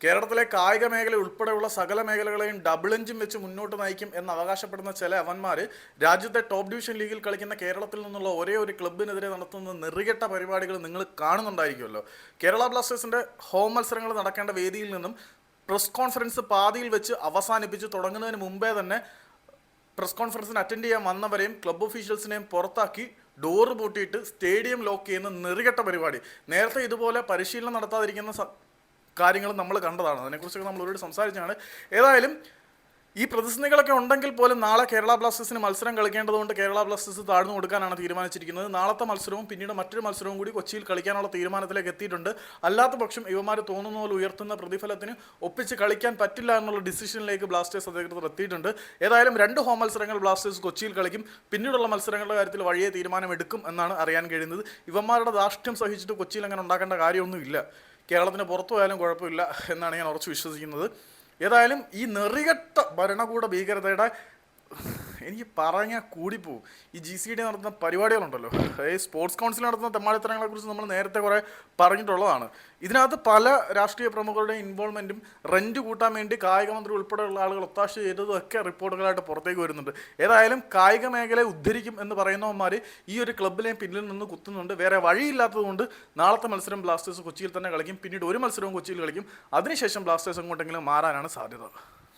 കേരളത്തിലെ കായിക മേഖല ഉൾപ്പെടെയുള്ള സകല മേഖലകളെയും ഡബിൾ എഞ്ചിൻ വെച്ച് മുന്നോട്ട് നയിക്കും എന്ന് അവകാശപ്പെടുന്ന ചില അവന്മാർ രാജ്യത്തെ ടോപ്പ് ഡിവിഷൻ ലീഗിൽ കളിക്കുന്ന കേരളത്തിൽ നിന്നുള്ള ഒരേ ഒരു ക്ലബിനെതിരെ നടത്തുന്ന നെറികെട്ട പരിപാടികൾ നിങ്ങൾ കാണുന്നുണ്ടായിരിക്കുമല്ലോ. കേരള ബ്ലാസ്റ്റേഴ്സിന്റെ ഹോം മത്സരങ്ങൾ നടക്കേണ്ട വേദിയിൽ നിന്നും പ്രസ് കോൺഫറൻസ് പാതിയിൽ വെച്ച് അവസാനിപ്പിച്ച് തുടങ്ങുന്നതിന് മുമ്പേ തന്നെ പ്രസ് കോൺഫറൻസിന് അറ്റൻഡ് ചെയ്യാൻ വന്നവരെയും ക്ലബ് ഒഫീഷ്യൽസിനെയും പുറത്താക്കി ഡോറ് പൂട്ടിയിട്ട് സ്റ്റേഡിയം ലോക്ക് ചെയ്യുന്ന നെറികെട്ട പരിപാടി. നേരത്തെ ഇതുപോലെ പരിശീലനം നടത്താതിരിക്കുന്ന കാര്യങ്ങൾ നമ്മൾ കണ്ടതാണ്. അതിനെക്കുറിച്ചൊക്കെ നമ്മൾ ഒരുപാട് സംസാരിച്ചാണ്. ഏതായാലും ഈ പ്രതിസന്ധികളൊക്കെ ഉണ്ടെങ്കിൽ പോലും നാളെ കേരള ബ്ലാസ്റ്റേഴ്സിന് മത്സരം കളിക്കേണ്ടതുകൊണ്ട് കേരള ബ്ലാസ്റ്റേഴ്സ് താഴ്ന്നു കൊടുക്കാനാണ് തീരുമാനിച്ചിരിക്കുന്നത്. നാളത്തെ മത്സരവും പിന്നീട് മറ്റൊരു മത്സരവും കൂടി കൊച്ചിയിൽ കളിക്കാനുള്ള തീരുമാനത്തിലേക്ക് എത്തിയിട്ടുണ്ട്. അല്ലാത്ത പക്ഷം ഇവന്മാർ തോന്നുന്ന പോലെ ഉയർത്തുന്ന പ്രതിഫലത്തിന് ഒപ്പിച്ച് കളിക്കാൻ പറ്റില്ല എന്നുള്ള ഡിസിഷനിലേക്ക് ബ്ലാസ്റ്റേഴ്സ് അധികൃതർ എത്തിയിട്ടുണ്ട്. ഏതായാലും 2 ഹോം മത്സരങ്ങൾ ബ്ലാസ്റ്റേഴ്സ് കൊച്ചിയിൽ കളിക്കും. പിന്നീടുള്ള മത്സരങ്ങളുടെ കാര്യത്തിൽ വഴിയെ തീരുമാനമെടുക്കും എന്നാണ് അറിയാൻ കഴിയുന്നത്. ഇവന്മാരുടെ ധാർഷ്ട്യം സഹിച്ചിട്ട് കൊച്ചിയിൽ അങ്ങനെ ഉണ്ടാക്കേണ്ട കാര്യമൊന്നുമില്ല. കേരളത്തിന് പുറത്തു പോയാലും കുഴപ്പമില്ല എന്നാണ് ഞാൻ ഉറച്ചു വിശ്വസിക്കുന്നത്. ഏതായാലും ഈ നെറികെട്ട ഭരണകൂട ഭീകരതയുടെ എനിക്ക് പറഞ്ഞാൽ കൂടിപ്പോവും. ഈ GCD നടത്തുന്ന പരിപാടികളുണ്ടല്ലോ, ഈ സ്പോർട്സ് കൗൺസിൽ നടത്തുന്ന തെമ്മാടിത്തരങ്ങളെക്കുറിച്ച് നമ്മൾ നേരത്തെ കുറേ പറഞ്ഞിട്ടുള്ളതാണ്. ഇതിനകത്ത് പല രാഷ്ട്രീയ പ്രമുഖരുടെയും ഇൻവോൾവ്മെൻറ്റും റെൻറ്റ് കൂട്ടാൻ വേണ്ടി കായിക മന്ത്രി ഉൾപ്പെടെയുള്ള ആളുകൾ ഒത്താശ ചെയ്തതും ഒക്കെ റിപ്പോർട്ടുകളായിട്ട് പുറത്തേക്ക് വരുന്നുണ്ട്. ഏതായാലും കായിക മേഖലയെ ഉദ്ധരിക്കും എന്ന് പറയുന്നവന്മാർ ഈ ഒരു ക്ലബ്ബിലെയും പിന്നിൽ നിന്ന് കുത്തുന്നുണ്ട്. വേറെ വഴിയില്ലാത്തതുകൊണ്ട് നാളത്തെ മത്സരം ബ്ലാസ്റ്റേഴ്സ് കൊച്ചിയിൽ തന്നെ കളിക്കും. പിന്നീട് ഒരു മത്സരവും കൊച്ചിയിൽ കളിക്കും. അതിനുശേഷം ബ്ലാസ്റ്റേഴ്സ് എങ്ങോട്ടെങ്കിലും മാറാനാണ് സാധ്യത.